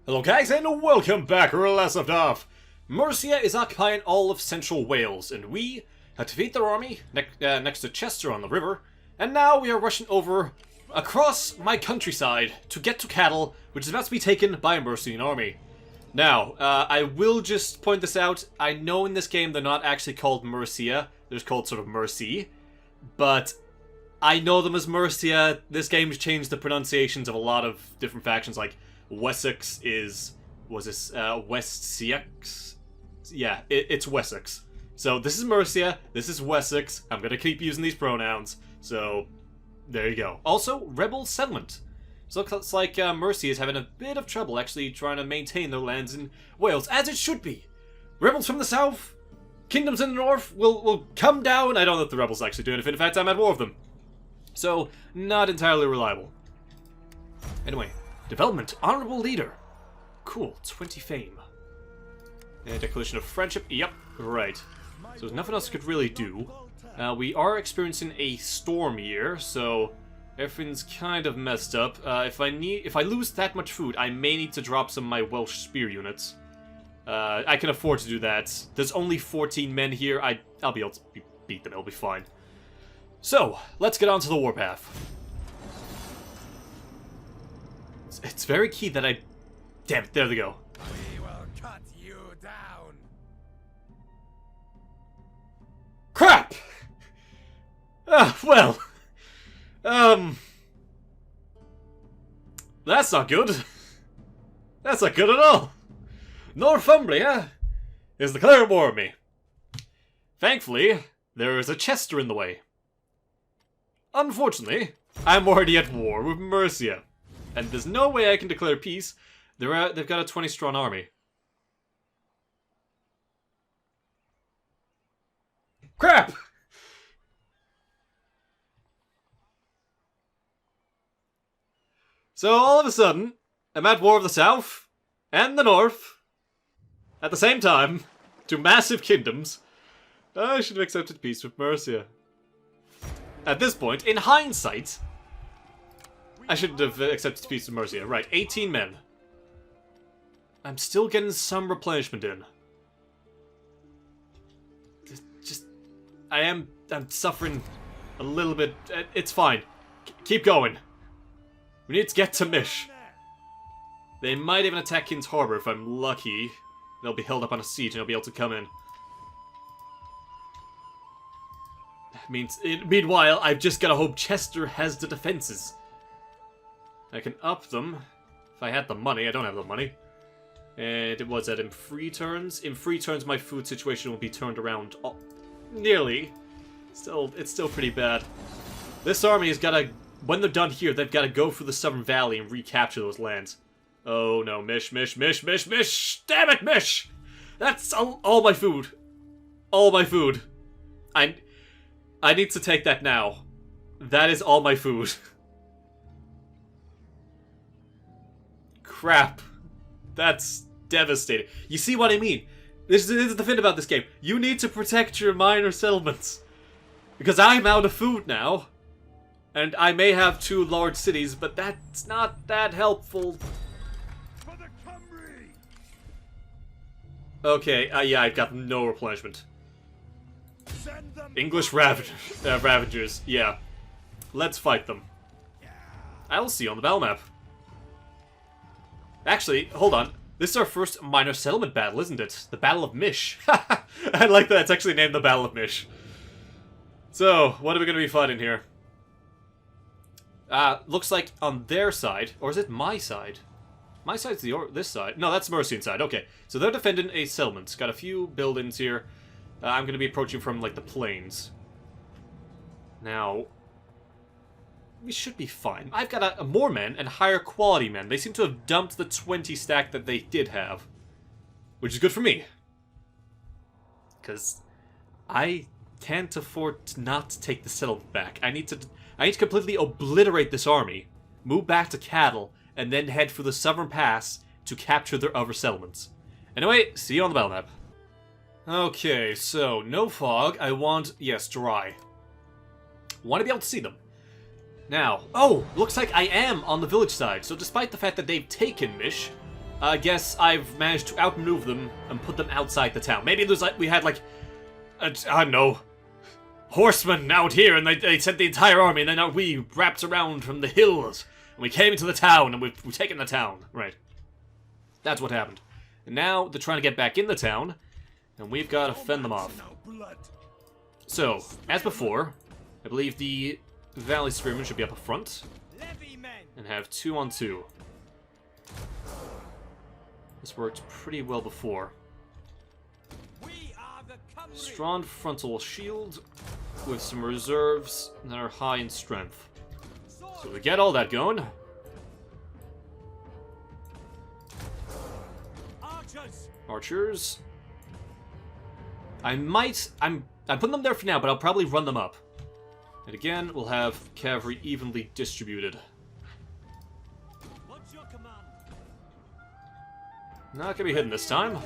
Hello guys and welcome back where we last left off. Mercia is occupying all of central Wales and we have defeated their army next to Chester on the river, and now we are rushing over across my countryside to get to Cattle, which is about to be taken by a Mercian army. Now, I will just point this out. I know in this game they're not actually called Mercia, they're called sort of Mercy, but I know them as Mercia. This game has changed the pronunciations of a lot of different factions, like Wessex was this Wessex? Yeah, it's Wessex. So this is Mercia, this is Wessex. I'm gonna keep using these pronouns, so there you go. Also, rebel settlement. So it looks like Mercia is having a bit of trouble actually trying to maintain their lands in Wales, as it should be. Rebels from the south, kingdoms in the north will come down. I don't know if the rebels actually do anything. In fact, I'm at war with them. So, not entirely reliable. Anyway. Development, honorable leader. Cool, 20 fame. And declaration of friendship, yep, right. So there's nothing else I could really do. We are experiencing a storm year, so everything's kind of messed up. If I lose that much food, I may need to drop some of my Welsh spear units. I can afford to do that. There's only 14 men here. I'll be able to beat them, it'll be fine. So, let's get on to the warpath. It's very key that I... Damn it, there they go. We will cut you down. Crap! Well... That's not good. That's not good at all. Northybre is declaring war on me. Thankfully, there is a Chester in the way. Unfortunately, I'm already at war with Mercia. And there's no way I can declare peace. They've got a 20-strong army. Crap! So all of a sudden, I'm at war with the south and the north at the same time, two massive kingdoms. I should have accepted peace with Mercia. At this point, in hindsight, I should have accepted peace with Mercia. Right, 18 men. I'm still getting some replenishment in. I'm suffering a little bit. It's fine. Keep going. We need to get to Mish. They might even attack King's Harbor if I'm lucky. They'll be held up on a siege and I'll be able to come in. Meanwhile, I've just gotta hope Chester has the defenses. I can up them if I had the money. I don't have the money. And it was that in 3 turns. In 3 turns, my food situation will be turned around. Nearly. It's still pretty bad. This army has got to... When they're done here, they've got to go through the Southern Valley and recapture those lands. Oh no, Mish, Mish, Mish, Mish, Mish! Damn it, Mish! That's all my food. All my food. I need to take that now. That is all my food. Crap. That's devastating. You see what I mean? This is the thing about this game. You need to protect your minor settlements. Because I'm out of food now. And I may have 2 large cities, but that's not that helpful. Okay, yeah, I've got no replenishment. English Ravagers, yeah. Let's fight them. I'll see you on the battle map. Actually, hold on. This is our first minor settlement battle, isn't it? The Battle of Mish. I like that. It's actually named the Battle of Mish. So, what are we going to be fighting here? Looks like on their side, or is it my side? My side's this side. No, that's Mercian side. Okay, so they're defending a settlement. Got a few buildings here. I'm going to be approaching from, like, the plains. Now, we should be fine. I've got more men and higher quality men. They seem to have dumped the 20 stack that they did have. Which is good for me. Because I can't afford to not take the settlement back. I need to completely obliterate this army, move back to Cattle, and then head for the Southern Pass to capture their other settlements. Anyway, see you on the battle map. Okay, so no fog. I want, yes, dry. Want to be able to see them. Now, oh, looks like I am on the village side. So despite the fact that they've taken Mish, I guess I've managed to outmaneuver them and put them outside the town. Maybe there's like, we had like, I don't know, horsemen out here, and they sent the entire army, and then we wrapped around from the hills, and we came into the town, and we've taken the town. Right. That's what happened. And now they're trying to get back in the town, and we've got to fend them off. So, as before, I believe the Valley Spearmen should be up front, and have 2-on-2. This worked pretty well before. Strong frontal shield with some reserves that are high in strength. So we get all that going. Archers. I'm putting them there for now, but I'll probably run them up. And again, we'll have cavalry evenly distributed. Not gonna be hidden this time.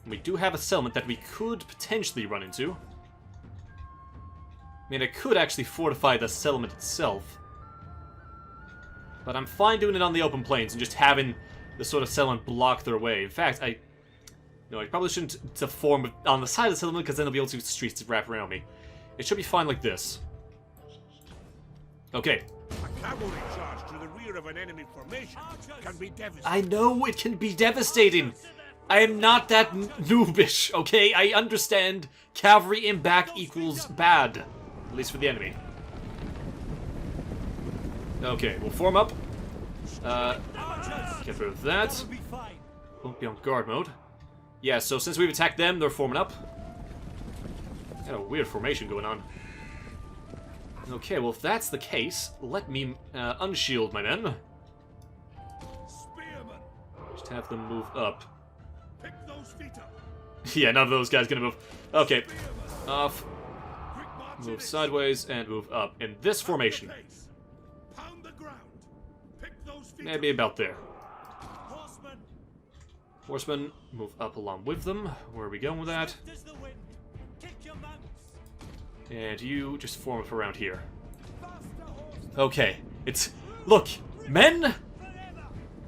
We do have a settlement that we could potentially run into. I mean, I could actually fortify the settlement itself. But I'm fine doing it on the open plains and just having the sort of settlement block their way. In fact, I probably shouldn't form on the side of the settlement, because then they'll be able to use the streets to wrap around me. It should be fine like this. Okay. A cavalry charge to the rear of an enemy formation can be devastating. I know it can be devastating. I am not that noobish, okay? I understand cavalry in back equals bad. At least for the enemy. Okay, we'll form up. Get rid of that. Won't be on guard mode. Yeah, so since we've attacked them, they're forming up. Got a weird formation going on. Okay, well if that's the case, let me unshield my men. Just have them move up. Pick those feet up. Yeah, none of those guys gonna move. Okay, off. Move sideways and move up in this formation. Pound the ground. Pick those feet Maybe about there. Horsemen, move up along with them. Where are we going with that? And you just form up around here. Okay, look, men,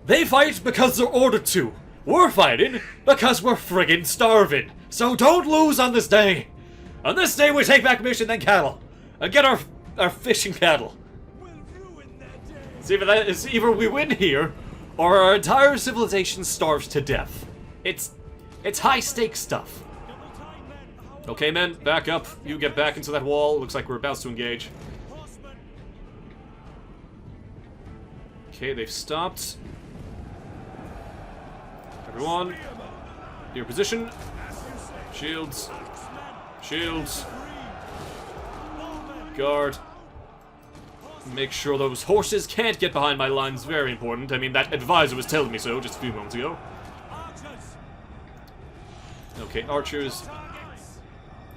they fight because they're ordered to. We're fighting because we're friggin' starving. So don't lose on this day. On this day we take back mission, then cattle. And get our fishing cattle. It's either we win here, or our entire civilization starves to death. It's high stakes stuff. Okay, men, back up. You get back into that wall. Looks like we're about to engage. Okay, they've stopped. Everyone, your position. Shields. Shields. Guard. Make sure those horses can't get behind my lines. Very important. I mean, that advisor was telling me so just a few moments ago. Okay, archers.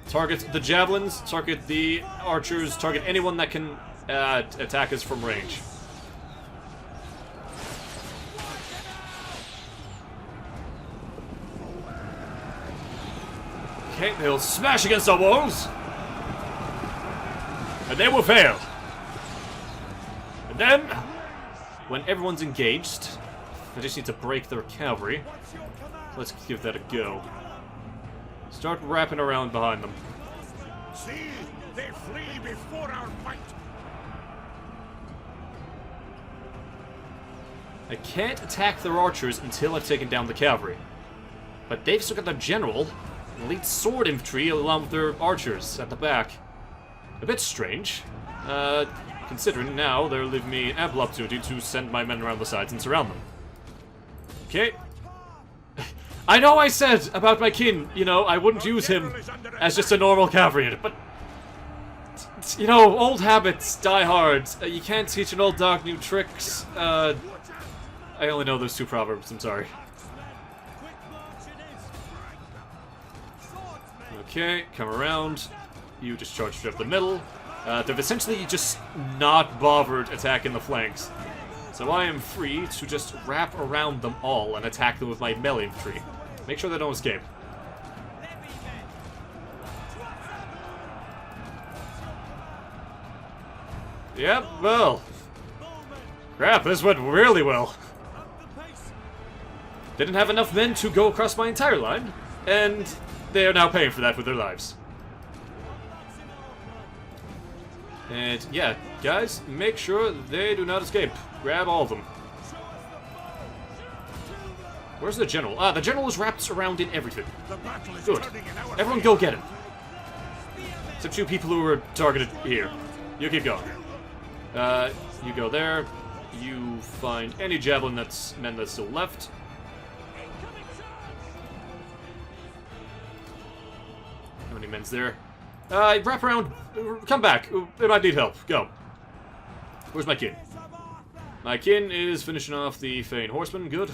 Target the javelins, target the archers, target anyone that can attack us from range. Okay, they'll smash against our walls. And they will fail. And then, when everyone's engaged, I just need to break their cavalry. Let's give that a go. Start wrapping around behind them. See, they flee before our fight. I can't attack their archers until I've taken down the cavalry. But they've still got their general, elite sword infantry, along with their archers at the back. A bit strange, considering now they're leaving me ample opportunity to send my men around the sides and surround them. Okay. I know I said about my kin, you know, I wouldn't use him as just a normal cavalry unit, but, you know, old habits die hard. You can't teach an old dog new tricks. I only know those two proverbs, I'm sorry. Okay, come around. You just charge up the middle. They've essentially just not bothered attacking the flanks. So I am free to just wrap around them all and attack them with my melee infantry. Make sure they don't escape. Yep, well. Crap, this went really well. They didn't have enough men to go across my entire line, and they are now paying for that with their lives. And yeah, guys, make sure they do not escape. Grab all of them. Where's the general? Ah, the general is wrapped around in everything. Good. Everyone go get him. Except you people who were targeted here. You keep going. You go there. You find any javelin men that's still left. How many men's there? Wrap around. Come back. They might need help. Go. Where's my kin? My kin is finishing off the Fane Horseman. Good.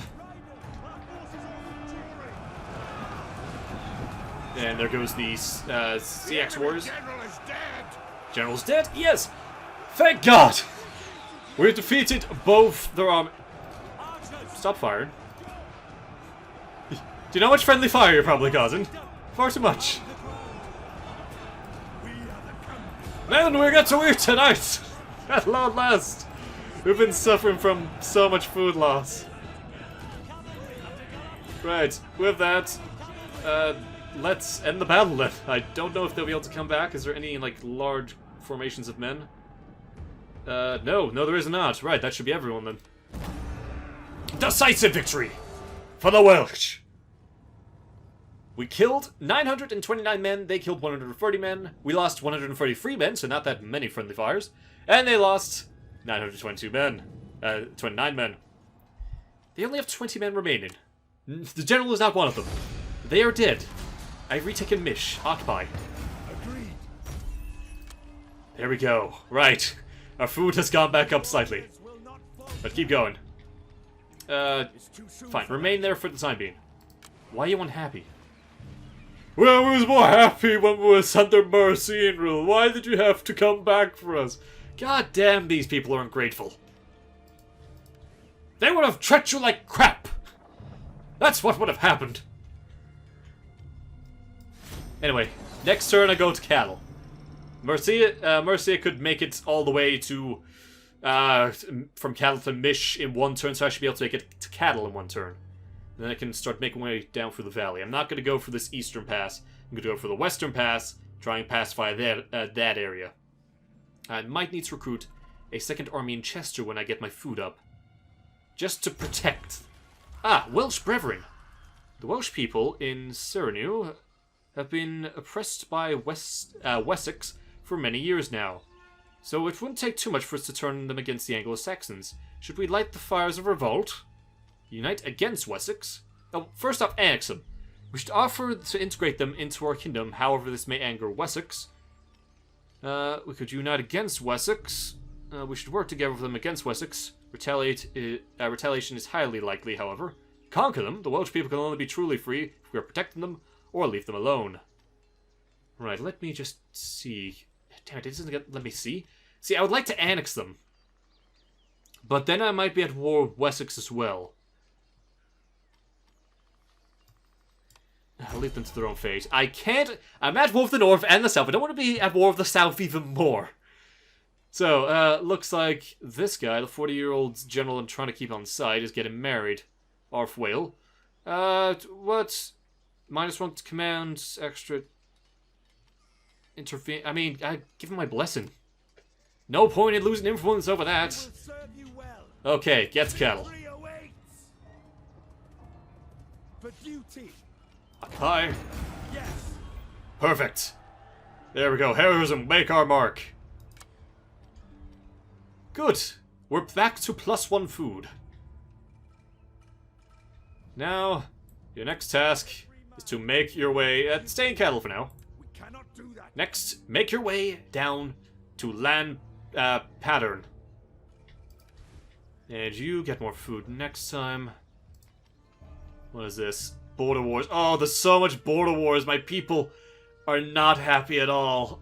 And there goes the CX Warriors. General's dead? Yes! Thank God! We've defeated both their army. Stop firing. Do you know how much friendly fire you're probably causing? Far too much. Man, we got to eat tonight! At long last! We've been suffering from so much food loss. Right, with that, let's end the battle then. I don't know if they'll be able to come back. Is there any, like, large formations of men? No, there is not. Right, that should be everyone then. Decisive victory for the Welsh! We killed 929 men, they killed 130 men. We lost 133 men, so not that many friendly fires. And they lost 922 men. 29 men. They only have 20 men remaining. The general is not one of them. They are dead. I've retaken Mish. Occupy. Agreed. There we go. Right. Our food has gone back up slightly. But keep going. Fine. Remain there for the time being. Why are you unhappy? Well, we was more happy when we was under mercy and rule. Why did you have to come back for us? God damn, these people are ungrateful. They would have treated you like crap. That's what would have happened. Anyway, next turn I go to cattle. Mercia could make it all the way to from cattle to Mish in one turn, so I should be able to make it to cattle in one turn. And then I can start making my way down through the valley. I'm not going to go for this eastern pass. I'm going to go for the western pass, try and pacify that area. I might need to recruit a second army in Chester when I get my food up. Just to protect. Ah, Welsh Brethren. The Welsh people in Serenu have been oppressed by Wessex for many years now. So it wouldn't take too much for us to turn them against the Anglo-Saxons. Should we light the fires of revolt? Unite against Wessex? Oh, first off, annex them. We should offer to integrate them into our kingdom, however this may anger Wessex. We could unite against Wessex. We should work together with them against Wessex. Retaliation is highly likely, however. Conquer them. The Welsh people can only be truly free if we are protecting them, or leave them alone. Right, let me just see. Damn it, it doesn't let me see. See, I would like to annex them. But then I might be at war with Wessex as well. I'll leave them to their own fate. I can't... I'm at war with the north and the south. I don't want to be at war with the south even more. So, looks like this guy, the 40-year-old general I'm trying to keep on side, is getting married. Arf Whale. What? -1 to command, extra... Intervene... I mean, I give him my blessing. No point in losing influence over that. Okay, gets cattle. For duty. Hi. Yes. Perfect. There we go. Heroism, make our mark. Good. We're back to +1 food. Now, your next task is to make your way... stay in cattle for now. We cannot do that. Next, make your way down to land pattern. And you get more food next time. What is this? Border wars. Oh, there's so much border wars. My people are not happy at all.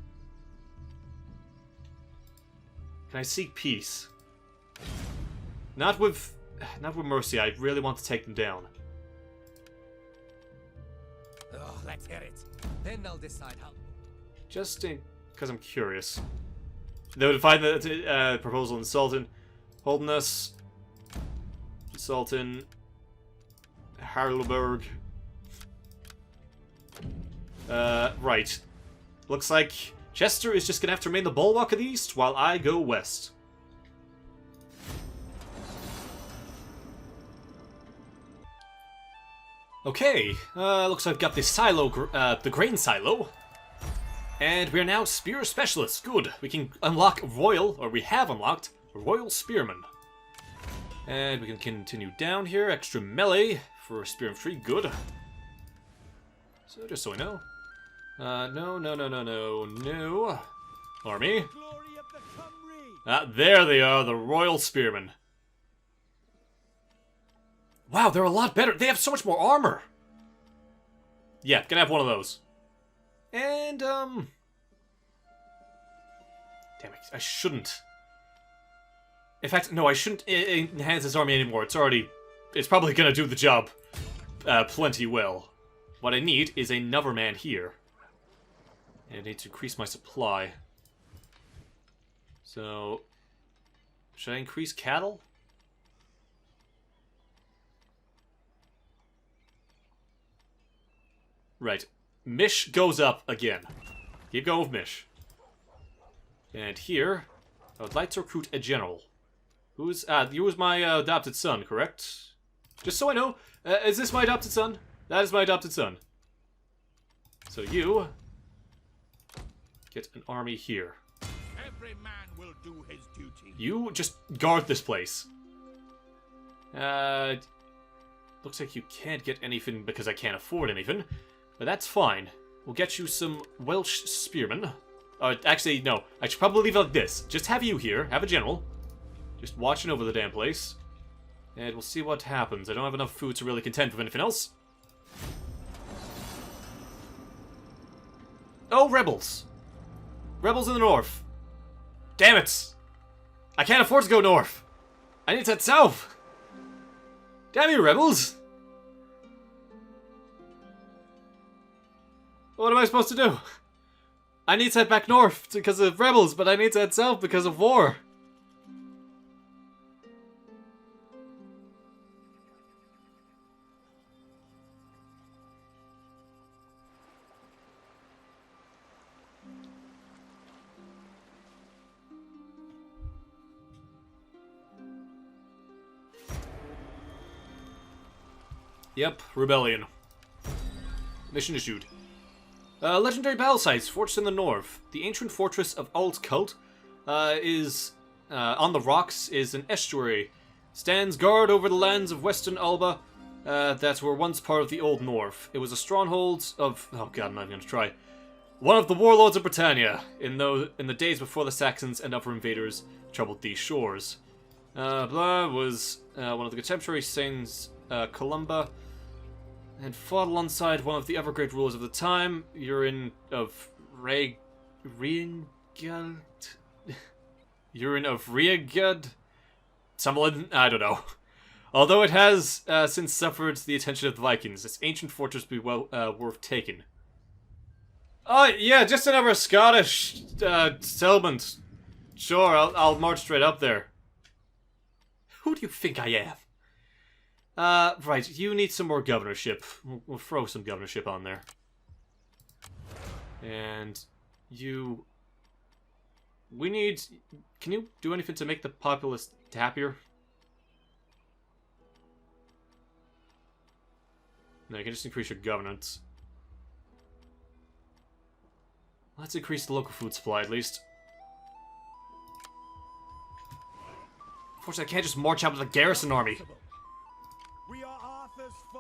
Can I seek peace? Not with Mercy. I really want to take them down. Oh, let's hear it. Then I'll decide how. Just because I'm curious. They would find the proposal insulting. Holding us. Insulting. Harleberg. Right. Looks like Chester is just gonna have to remain the bulwark of the east while I go west. Okay, looks like I've got the silo, the grain silo. And we're now spear specialists. Good. We can unlock Royal, or we have unlocked, Royal Spearman. And we can continue down here. Extra melee for Spear Infantry. Good. So, just so I know. No. Army. There they are, the Royal Spearmen. Wow, they're a lot better. They have so much more armor. Yeah, gonna have one of those. And, damn it, I shouldn't. In fact, no, I shouldn't enhance this army anymore. It's probably gonna do the job plenty well. What I need is another man here. And I need to increase my supply. So, should I increase cattle? Right. Mish goes up again. Keep going with Mish. And here, I would like to recruit a general. You was my adopted son, correct? Just so I know, is this my adopted son? That is my adopted son. So you get an army here. Every man will do his duty. You just guard this place. Looks like you can't get anything because I can't afford anything. But that's fine. We'll get you some Welsh spearmen. Actually, no. I should probably leave it like this. Just have you here. Have a general. Just watching over the damn place. And we'll see what happens. I don't have enough food to really contend with anything else. Oh, rebels. Rebels in the north. Damn it. I can't afford to go north. I need to head south. Damn you, rebels. What am I supposed to do? I need to head back north because of rebels, but I need to head south because of war. Yep, rebellion. Mission issued. Legendary battle sites, fortress in the north. The ancient fortress of Alt Cult is on the rocks, is an estuary. Stands guard over the lands of Western Alba that were once part of the Old North. It was a stronghold of... Oh god, I'm not even going to try. One of the warlords of Britannia in the days before the Saxons and other invaders troubled these shores. Blah was one of the contemporary saints, Columba, and fought alongside one of the other great rulers of the time, Urine of Riengeld? Urine of Riengeld? Someone? I don't know. Although it has since suffered the attention of the Vikings, this ancient fortress be well worth taking. Oh, yeah, just another Scottish settlement. Sure, I'll march straight up there. Who do you think I am? Right, you need some more governorship. We'll throw some governorship on there. And you... We need... Can you do anything to make the populace happier? No, you can just increase your governance. Let's increase the local food supply, at least. Unfortunately, I can't just march out with a garrison army.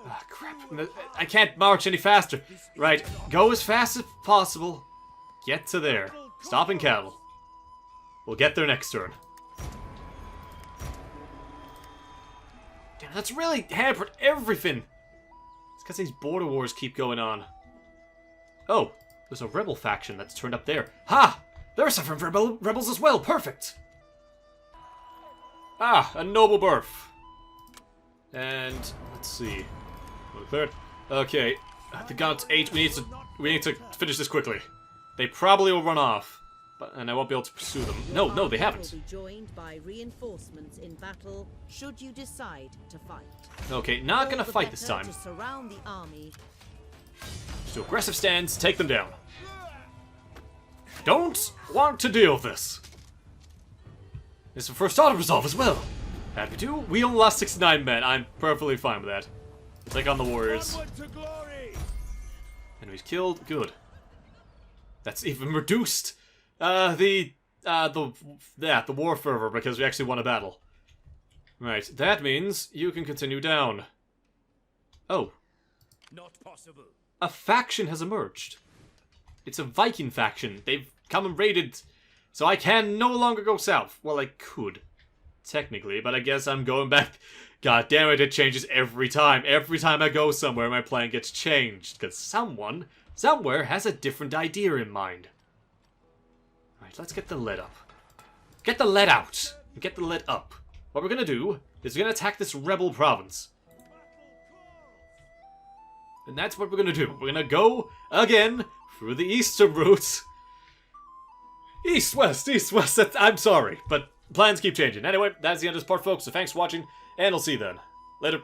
Ah, crap. I can't march any faster. Right, go as fast as possible. Get to there. Stopping cattle. We'll get there next turn. Damn, that's really hampered everything. It's because these border wars keep going on. Oh, there's a rebel faction that's turned up there. Ha! They're suffering from rebels as well. Perfect. Ah, a noble birth. And let's see. Third. Okay, the gun's 8. We need to finish this quickly. They probably will run off. and I won't be able to pursue them. No, no, they haven't. Will be joined by reinforcements in battle should you decide to fight. Okay, not gonna All the fight this better time. to surround the army. Just do aggressive stands, take them down. Don't want to deal with this. This is the first auto resolve as well. Happy to. We only lost 69 men. I'm perfectly fine with that. Take on the warriors. Onward to glory! Enemies killed. Good. That's even reduced the war fervor because we actually won a battle. Right, that means you can continue down. Oh, Not possible. a faction has emerged. It's a Viking faction. They've come and raided, so I can no longer go south. Well, I could, technically, but I guess I'm going back. God damn it, it changes every time. Every time I go somewhere, my plan gets changed, because someone, somewhere, has a different idea in mind. Alright, let's get the lead up. Get the lead out! And get the lead up. What we're gonna do is we're gonna attack this rebel province. And that's what we're gonna do. We're gonna go, again, through the eastern route. East-west, east-west, I'm sorry, but plans keep changing. Anyway, that's the end of this part, folks, so thanks for watching, and I'll see you then. Later.